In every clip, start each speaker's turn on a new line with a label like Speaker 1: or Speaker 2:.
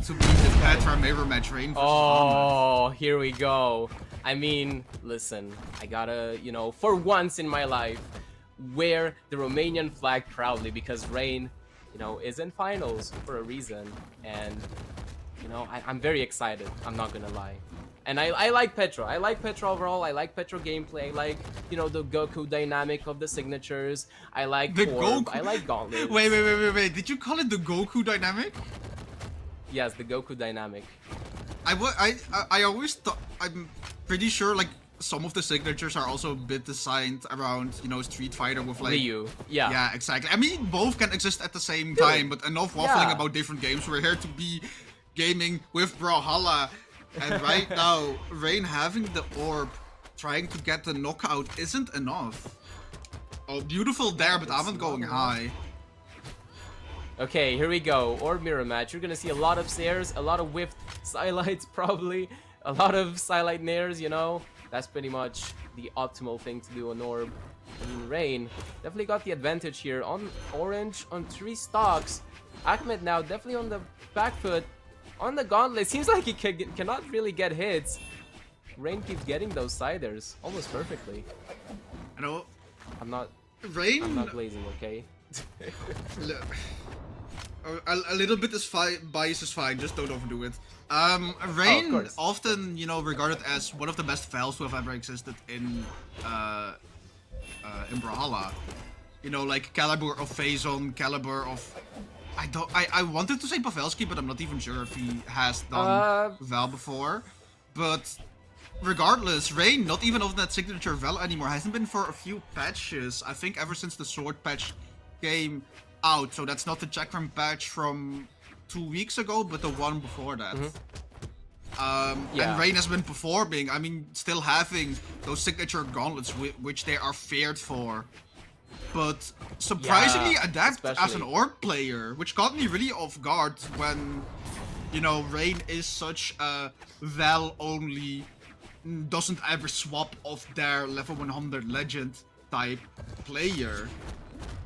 Speaker 1: going to be the Petra mirror match Ra1n versus Ahmet.
Speaker 2: Here we go. I mean, listen, I gotta, you know, for once in my life, wear the Romanian flag proudly because Ra1n, you know, is in finals for a reason. And, you know, I'm very excited. I'm not gonna lie. And I like Petra. I like Petra overall. I like Petra gameplay. I like, you know, the Goku dynamic of the signatures. I like
Speaker 1: The
Speaker 2: Orb.
Speaker 1: Goku.
Speaker 2: I like Gauntlet.
Speaker 1: Wait. Did you call it the Goku dynamic?
Speaker 2: Yes, the Goku dynamic.
Speaker 1: I always thought, I'm pretty sure like some of the signatures are also a bit designed around, you know, Street Fighter with like
Speaker 2: Ryu. Yeah.
Speaker 1: Yeah, exactly. I mean, both can exist at the same time, but enough waffling
Speaker 2: Yeah.
Speaker 1: about different games. We're here to be gaming with Brawlhalla. And right now, Ra1n having the orb, trying to get the knockout isn't enough. Oh, beautiful there, but Ahmet going high.
Speaker 2: Okay, here we go. Orb mirror match. You're gonna see a lot of stairs, a lot of whiffed silights probably, a lot of silite nairs, you know. That's pretty much the optimal thing to do on Orb. I mean, Ra1n definitely got the advantage here on orange on 3 stocks. Ahmet now definitely on the back foot. On the gauntlet, seems like he cannot really get hits. Ra1n keeps getting those siders almost perfectly.
Speaker 1: I know.
Speaker 2: I'm not
Speaker 1: Ra1n.
Speaker 2: glazing, okay?
Speaker 1: A little bit is fine. Bias is fine. Just don't overdo it. Ra1n often, you know, regarded as one of the best Vals who have ever existed in Brawlhalla. You know, like caliber of Phazon, caliber of. I wanted to say Pavelski, but I'm not even sure if he has done Val before. But regardless, Ra1n not even on that signature Val anymore. Hasn't been for a few patches. I think ever since the sword patch came out. So that's not the Chakram patch from 2 weeks ago, but the one before that. And Ra1n has been performing. I mean, still having those signature gauntlets, which they are feared for. But surprisingly adept as an orb player, which caught me really off guard when, you know, Ra1n is such a Val only, doesn't ever swap off their level 100 legend type player.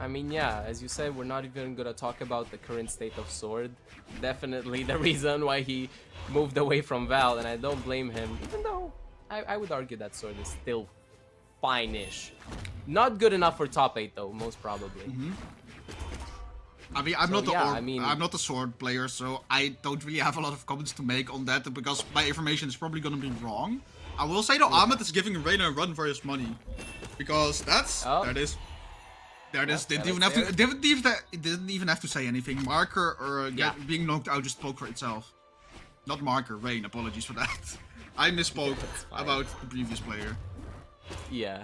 Speaker 2: I mean, yeah, as you said, we're not even gonna talk about the current state of Sword. Definitely the reason why he moved away from Val, and I don't blame him, even though I would argue that Sword is still fine-ish. Not good enough for top 8 though, most probably.
Speaker 1: I mean, I'm not the sword player, so I don't really have a lot of comments to make on that because my information is probably gonna be wrong. I will say though, Ahmet is giving Ra1n a run for his money, because there it is. There it is. They didn't even have to say anything. Marker or being knocked out just spoke for itself. Not marker, Ra1n. Apologies for that. I misspoke about the previous player.
Speaker 2: Yeah.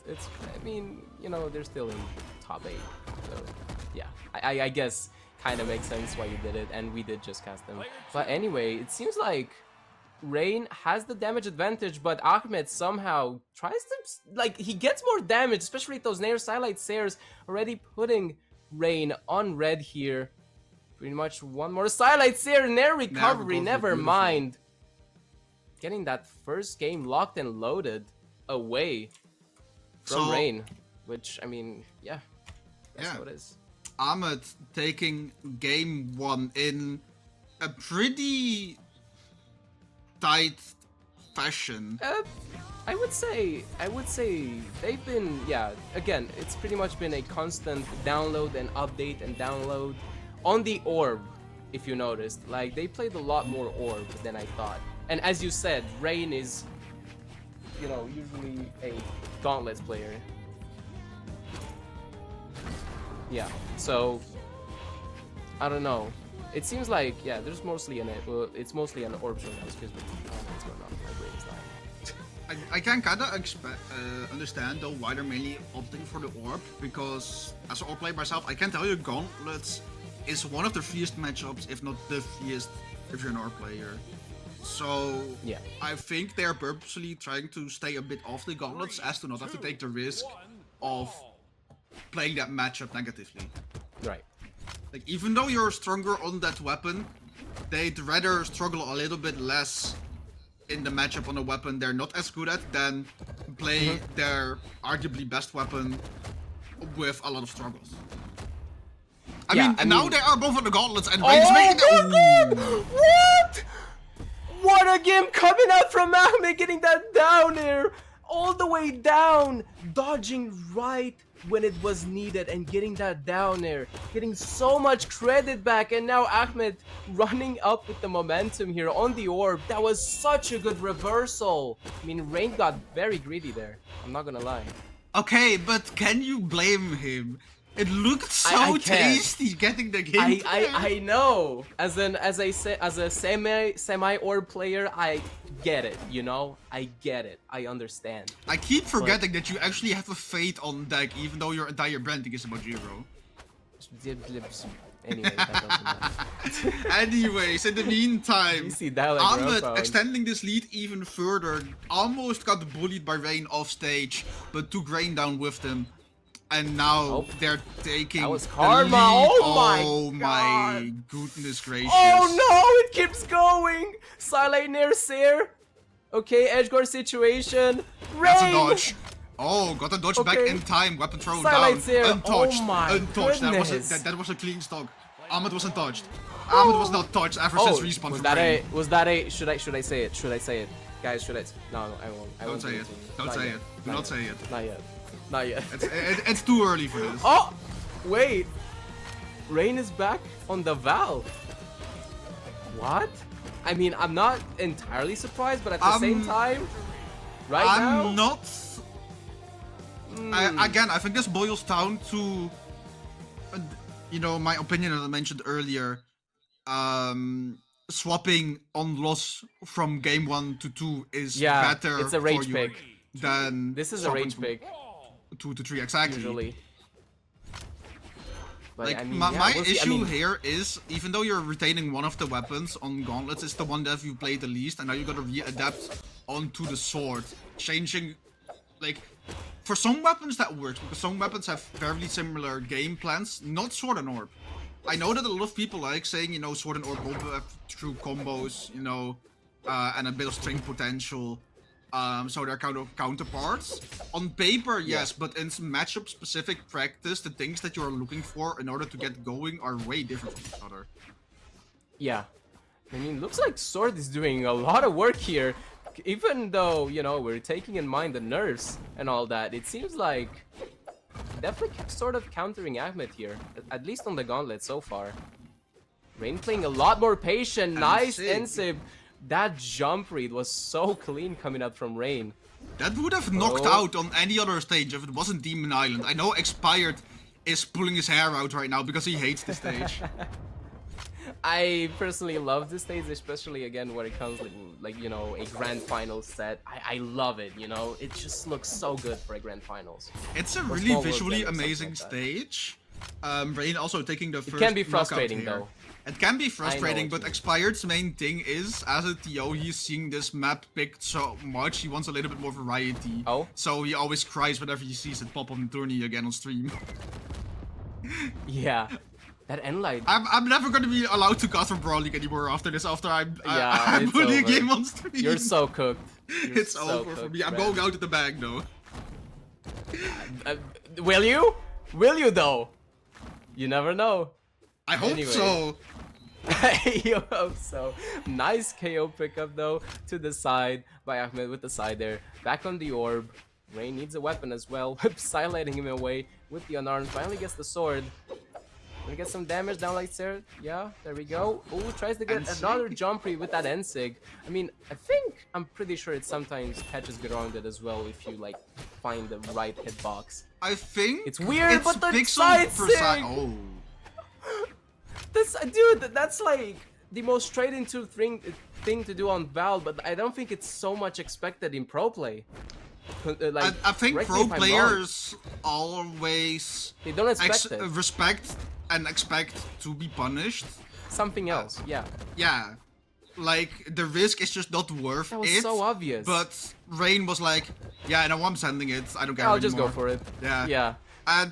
Speaker 2: It's I mean, you know, they're still in top 8, so yeah, I guess kind of makes sense why you did it, and we did just cast them. But anyway, it seems like Ra1n has the damage advantage, but Ahmet somehow tries to, like, he gets more damage, especially those Nair Silite Stairs, already putting Ra1n on red here. Pretty much one more Silite Stair, Nair recovery, never mind. Getting that first game locked and loaded away from Ra1n, which, I mean, that's how it is.
Speaker 1: Ahmet taking game 1 in a pretty tight fashion.
Speaker 2: I would say they've been, again, it's pretty much been a constant download and update and download on the orb, if you noticed. Like, they played a lot more orb than I thought. And as you said, Ra1n is, you know, usually a gauntlets player. Yeah, so I don't know. It seems like there's mostly it's mostly an orb show now. Excuse me. What's going on? My brain is dying.
Speaker 1: I can kinda understand though why they're mainly opting for the orb, because as an orb player myself, I can tell you gauntlets is one of the freest matchups, if not the freest, if you're an orb player. So I think they're purposely trying to stay a bit off the gauntlets as to not have to take the risk of playing that matchup negatively.
Speaker 2: Right.
Speaker 1: Like, even though you're stronger on that weapon, they'd rather struggle a little bit less in the matchup on a weapon they're not as good at than play their arguably best weapon with a lot of struggles. I
Speaker 2: Yeah,
Speaker 1: mean,
Speaker 2: I
Speaker 1: now
Speaker 2: mean-
Speaker 1: they are both on the gauntlets, and
Speaker 2: Oh
Speaker 1: Ra1n's making
Speaker 2: my
Speaker 1: it.
Speaker 2: god! What? What a game coming out from Ahmet, getting that down air all the way down, dodging right when it was needed and getting that down air, getting so much credit back, and now Ahmet running up with the momentum here on the orb. That was such a good reversal. I mean, Ra1n got very greedy there. I'm not gonna lie.
Speaker 1: Okay, but can you blame him? It looked so
Speaker 2: I can't.
Speaker 1: tasty getting the game.
Speaker 2: I know. As a semi orb player, I get it. You know, I get it. I understand.
Speaker 1: I keep forgetting that you actually have a Fate on deck, even though your entire branding is about Zero.
Speaker 2: Anyway, that doesn't matter.
Speaker 1: Anyways, in the meantime,
Speaker 2: You see that like
Speaker 1: Ahmet
Speaker 2: Ra1n.
Speaker 1: extending this lead even further, almost got bullied by Ra1n off stage, but took Ra1n down with them. And now
Speaker 2: Oh.
Speaker 1: they're taking
Speaker 2: That was
Speaker 1: the
Speaker 2: karma.
Speaker 1: lead.
Speaker 2: Oh my
Speaker 1: my goodness gracious.
Speaker 2: Oh no! It keeps going. Silent near Seer. Okay, edge guard situation.
Speaker 1: That's a
Speaker 2: Ra1n.
Speaker 1: dodge. Oh, got a dodge back
Speaker 2: Okay.
Speaker 1: in time. Weapon thrown
Speaker 2: Silent
Speaker 1: down.
Speaker 2: Seer.
Speaker 1: Untouched.
Speaker 2: Oh my
Speaker 1: untouched.
Speaker 2: goodness.
Speaker 1: That was a clean stock. Ahmet wasn't touched. Ahmet was not touched ever since respawn
Speaker 2: was
Speaker 1: from
Speaker 2: that
Speaker 1: Ra1n.
Speaker 2: a? Was that a? Should I say it? Should I say it? Guys, should I? No, I won't. I
Speaker 1: Don't
Speaker 2: won't
Speaker 1: say
Speaker 2: do
Speaker 1: it.
Speaker 2: to
Speaker 1: Don't
Speaker 2: Not
Speaker 1: say
Speaker 2: yet.
Speaker 1: it. Do not say it.
Speaker 2: Not yet. Not yet.
Speaker 1: It's too early for this.
Speaker 2: Oh, wait. Ra1n is back on the Val. What? I mean, I'm not entirely surprised, but at the same time, right now,
Speaker 1: I'm not. Again, I think this boils down to, you know, my opinion that I mentioned earlier. Swapping on loss from game 1 to 2 is
Speaker 2: yeah,
Speaker 1: better
Speaker 2: it's a
Speaker 1: for
Speaker 2: rage
Speaker 1: you
Speaker 2: pick.
Speaker 1: than
Speaker 2: This is a
Speaker 1: swapping
Speaker 2: rage
Speaker 1: from
Speaker 2: pick
Speaker 1: 2 to 3 exactly.
Speaker 2: usually. But
Speaker 1: Like
Speaker 2: I mean,
Speaker 1: my
Speaker 2: yeah, we'll see.
Speaker 1: issue
Speaker 2: I mean,
Speaker 1: here is, even though you're retaining one of the weapons on gauntlets, it's the one that you played the least, and now you gotta readapt onto the sword, changing. Like, for some weapons that works because some weapons have fairly similar game plans. Not sword and orb. I know that a lot of people like saying, you know, sword and orb have true combos, you know, and a bit of strength potential. So they're kind of counterparts. On paper, yes, but in matchup specific practice, the things that you're looking for in order to get going are way different from each other.
Speaker 2: yeah. I mean, looks like Sword is doing a lot of work here. Even though, you know, we're taking in mind the nerfs and all that, it seems like definitely sort of countering Ahmet here, at least on the gauntlet so far. Ra1n playing a lot more patient. Nice Ensib. That jump read was so clean coming out from Ra1n.
Speaker 1: That would have knocked out on any other stage if it wasn't Demon Island. I know Expired is pulling his hair out right now because he hates the stage.
Speaker 2: I personally love this stage, especially again when it comes like you know, a grand finals set. I love it, you know. It just looks so good for a grand finals.
Speaker 1: It's a
Speaker 2: For
Speaker 1: really
Speaker 2: small world
Speaker 1: visually
Speaker 2: games, something
Speaker 1: amazing
Speaker 2: like that.
Speaker 1: stage. Ra1n also taking the first
Speaker 2: It can be
Speaker 1: knockout
Speaker 2: frustrating
Speaker 1: here.
Speaker 2: though.
Speaker 1: It can be frustrating,
Speaker 2: what
Speaker 1: but
Speaker 2: you mean.
Speaker 1: Expired's main thing is, as a TO, he's seeing this map picked so much, he wants a little bit more variety.
Speaker 2: Oh?
Speaker 1: So he always cries whenever he sees it pop up in tourney again on stream.
Speaker 2: Yeah. That end light.
Speaker 1: I'm never gonna be allowed to cast from Brawl League anymore after this, after I'm
Speaker 2: it's
Speaker 1: putting a
Speaker 2: over.
Speaker 1: game on stream.
Speaker 2: You're so cooked. You're
Speaker 1: It's
Speaker 2: so
Speaker 1: over for
Speaker 2: cooked,
Speaker 1: me. I'm
Speaker 2: man.
Speaker 1: going out of the bag though.
Speaker 2: Will you? Will you though? You never know.
Speaker 1: I hope
Speaker 2: Anyway.
Speaker 1: so.
Speaker 2: You hope so. Nice KO pickup though to the side by Ahmet with the side there. Back on the orb. Ra1n needs a weapon as well. Silencing him away with the unarmed. Finally gets the sword. Gonna get some damage down like there. Yeah, there we go. Ooh, tries to get
Speaker 1: Ensig.
Speaker 2: another jump read with that Ensig. I mean, I'm pretty sure it sometimes catches grounded as well if you like find the right hitbox.
Speaker 1: I think
Speaker 2: It's weird, but the
Speaker 1: pixel
Speaker 2: side
Speaker 1: per
Speaker 2: sig!
Speaker 1: Oh.
Speaker 2: This dude, that's like the most straight into thing to do on Val, but I don't think it's so much expected in pro play. Like,
Speaker 1: I think
Speaker 2: correct me
Speaker 1: pro
Speaker 2: if I'm wrong.
Speaker 1: players always
Speaker 2: They don't expect it.
Speaker 1: respect and expect to be punished.
Speaker 2: Something else, yeah.
Speaker 1: Yeah. Like, the risk is just not worth
Speaker 2: That was
Speaker 1: it.
Speaker 2: so obvious.
Speaker 1: But Ra1n was like, yeah, no, I'm sending it. I don't care
Speaker 2: I'll just go
Speaker 1: anymore."
Speaker 2: for it.
Speaker 1: Yeah.
Speaker 2: Yeah.
Speaker 1: And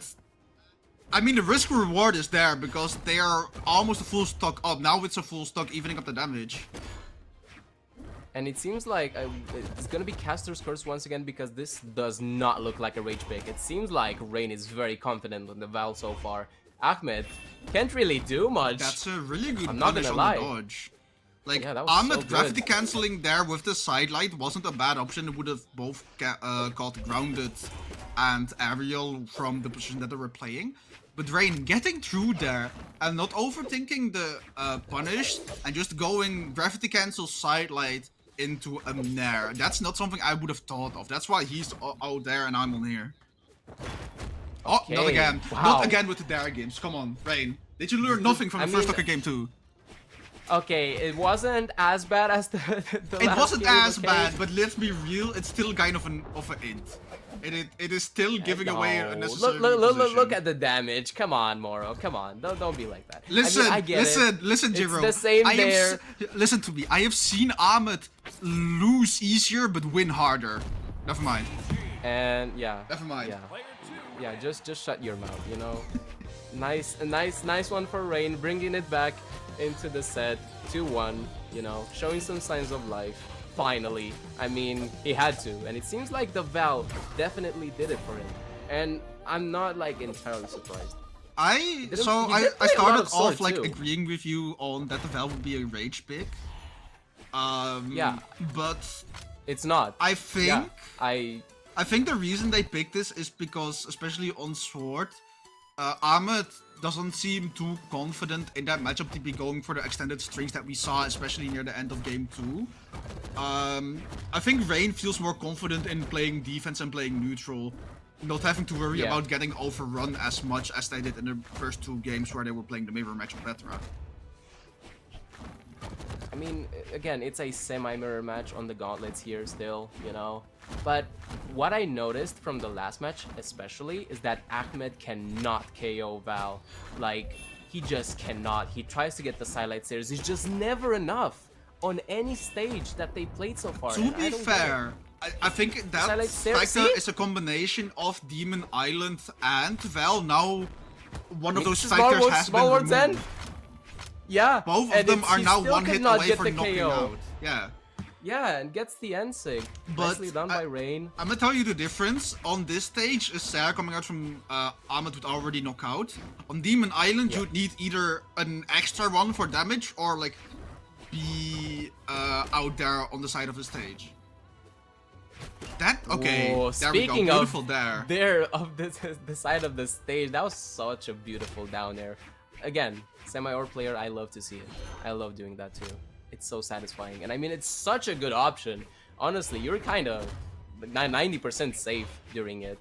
Speaker 1: I mean, the risk reward is there because they are almost a full stock up. Now it's a full stock, evening up the damage.
Speaker 2: And it seems like it's gonna be Caster's Curse once again because this does not look like a rage pick. It seems like Ra1n is very confident on the Val so far. Ahmet can't really do much.
Speaker 1: That's a really good
Speaker 2: I'm not
Speaker 1: punish
Speaker 2: gonna
Speaker 1: on
Speaker 2: lie.
Speaker 1: the dodge. Like,
Speaker 2: Yeah, that was
Speaker 1: Ahmet
Speaker 2: so good.
Speaker 1: gravity canceling there with the sidelight wasn't a bad option. It would have both got grounded and aerial from the position that they were playing. But Ra1n getting through there and not overthinking the punish and just going gravity cancel sidelight into a nair. That's not something I would have thought of. That's why he's out there and I'm on here. Oh,
Speaker 2: Okay,
Speaker 1: not again.
Speaker 2: wow.
Speaker 1: Not again with the dare games. Come on, Ra1n. Did you learn nothing from the first Tucker game too?
Speaker 2: Okay, it wasn't as bad as the
Speaker 1: It
Speaker 2: last
Speaker 1: wasn't
Speaker 2: game,
Speaker 1: as
Speaker 2: okay?
Speaker 1: bad, but let's be real, it's still kind of an int. It is still giving away a necessary
Speaker 2: look at the damage. Come on, Moro. Come on. Don't be like that.
Speaker 1: Listen,
Speaker 2: I mean, I get
Speaker 1: listen, Jiro.
Speaker 2: It's the same there.
Speaker 1: Listen to me. I have seen Ahmet lose easier but win harder. Never mind.
Speaker 2: And yeah.
Speaker 1: Never mind.
Speaker 2: Yeah, just shut your mouth, you know. Nice one for Ra1n, bringing it back into the set 2-1, you know, showing some signs of life. Finally, I mean, he had to, and it seems like the Val definitely did it for him, and I'm not like entirely surprised.
Speaker 1: I started off like agreeing with you on that the Val would be a rage pick.
Speaker 2: Yeah,
Speaker 1: but
Speaker 2: it's not.
Speaker 1: I think
Speaker 2: yeah,
Speaker 1: I think the reason they picked this is because, especially on Sword, Ahmet doesn't seem too confident in that matchup to be going for the extended strings that we saw, especially near the end of game 2. I think Ra1n feels more confident in playing defense and playing neutral, not having to worry about getting overrun as much as they did in the first 2 games where they were playing the mirror match with Petra.
Speaker 2: I mean, again, it's a semi-mirror match on the gauntlets here still, you know. But what I noticed from the last match especially is that Ahmet cannot KO Val. Like, he just cannot. He tries to get the sidelight stairs. It's just never enough on any stage that they played so far.
Speaker 1: To be fair, I think that factor is a combination of Demon Island and Val. Now, one of those factors has been removed.
Speaker 2: Yeah,
Speaker 1: both of them are now one hit away from knocking out.
Speaker 2: Yeah, and gets the end sig. Nicely done by Ra1n.
Speaker 1: I'm gonna tell you the difference. On this stage, is Sarah coming out from Ahmet would already knock out. On Demon Island, you'd need either an extra one for damage or like be out there on the side of the stage. That okay.
Speaker 2: Whoa,
Speaker 1: there we go. Beautiful there.
Speaker 2: The side of the stage. That was such a beautiful down there. Again, semi-or player, I love to see it. I love doing that too. It's so satisfying, and I mean, it's such a good option. Honestly, you're kind of 90% safe during it.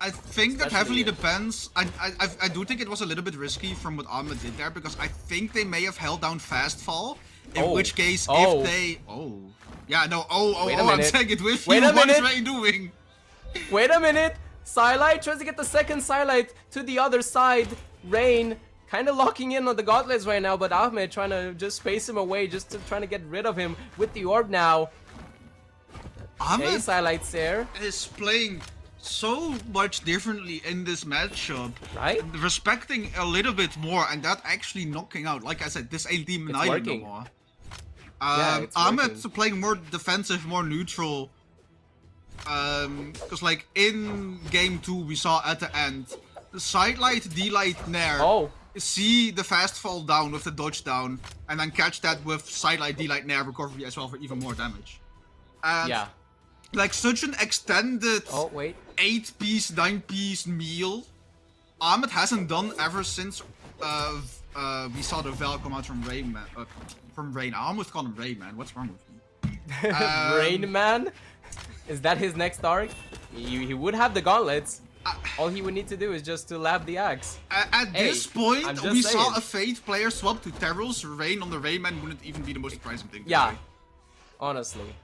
Speaker 1: I think that heavily depends. I do think it was a little bit risky from what Ahmet did there, because I think they may have held down fast fall. In which case, if they I'm saying it with you. What is Ra1n doing?
Speaker 2: Wait a minute. Sidelight tries to get the second sidelight to the other side. Ra1n kind of locking in on the gauntlets right now, but Ahmet trying to just space him away, just trying to get rid of him with the orb now.
Speaker 1: Ahmet
Speaker 2: sidelights there.
Speaker 1: Is playing so much differently in this matchup.
Speaker 2: Right?
Speaker 1: Respecting a little bit more, and that actually knocking out. Like I said, this ain't Demon Island no more. Ahmet's playing more defensive, more neutral. Because like in game 2, we saw at the end, the sidelight, D-light, nair. See the fast fall down with the dodge down, and then catch that with sidelight, D-light, nair recovery as well for even more damage. And like such an extended 8-piece, 9-piece meal, Ahmet hasn't done ever since we saw the Val come out from Ra1n. I almost called him Ra1n. What's wrong with me?
Speaker 2: Ra1n? Is that his next arc? He would have the gauntlets. All he would need to do is just to lab the axe.
Speaker 1: At this point, we saw a Fate player swap to Terrell's. Ra1n on the Ra1n wouldn't even be the most surprising thing.
Speaker 2: Yeah, honestly.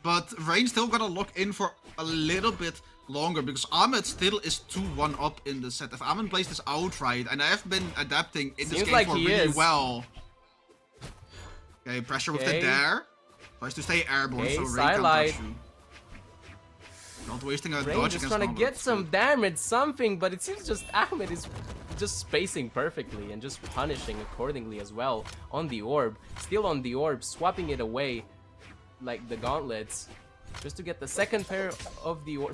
Speaker 1: But Ra1n still gotta lock in for a little bit longer, because Ahmet still is 2-1 up in the set. If Ahmet plays this outright, and I have been adapting in this game for really well. Okay, pressure with the dare. Tries to stay airborne, so Ra1n can't touch you. Not wasting a dodge
Speaker 2: just trying to get some damage, something, but it seems just Ahmet is just spacing perfectly and just punishing accordingly as well on the orb. Still on the orb, swapping it away like the gauntlets, just to get the second pair of the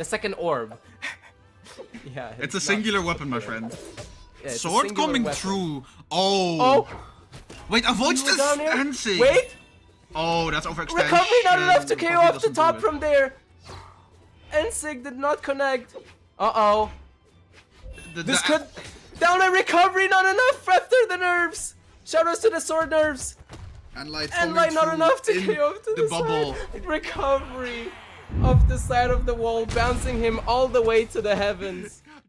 Speaker 2: second orb. Yeah,
Speaker 1: it's a singular weapon, my friend.
Speaker 2: it's a
Speaker 1: sword
Speaker 2: singular
Speaker 1: coming
Speaker 2: weapon.
Speaker 1: through. Oh.
Speaker 2: Oh,
Speaker 1: Wait, avoids
Speaker 2: you were down
Speaker 1: the
Speaker 2: here?
Speaker 1: dancing.
Speaker 2: Wait,
Speaker 1: Oh, that's overextension.
Speaker 2: recovery not enough to KO
Speaker 1: Probably
Speaker 2: off the
Speaker 1: doesn't do
Speaker 2: top
Speaker 1: it.
Speaker 2: from there. Ensig did not connect. Uh-oh. This could... Down a recovery, not enough after the nerves. Shoutouts to the sword nerves.
Speaker 1: And light
Speaker 2: Not enough to KO to
Speaker 1: the
Speaker 2: the
Speaker 1: bubble.
Speaker 2: side. Recovery off the side of the wall, bouncing him all the way to the heavens.